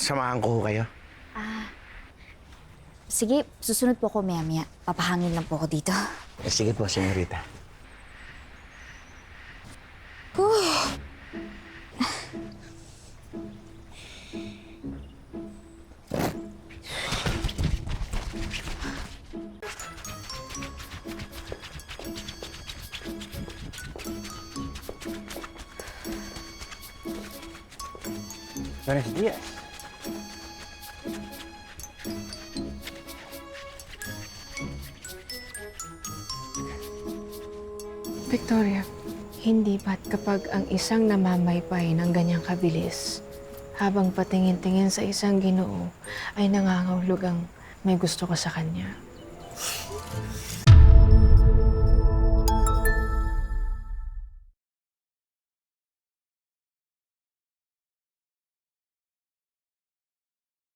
samahan ko ho kayo. Sige, susunod po ako maya-maya. Papahangin lang po ako dito. Sige po, senyorita. Buenos días. Victoria, hindi ba't kapag ang isang namamaypay ng ganyang kabilis, habang patingin-tingin sa isang Ginoo, ay nangangahulugang may gusto ka sa kanya?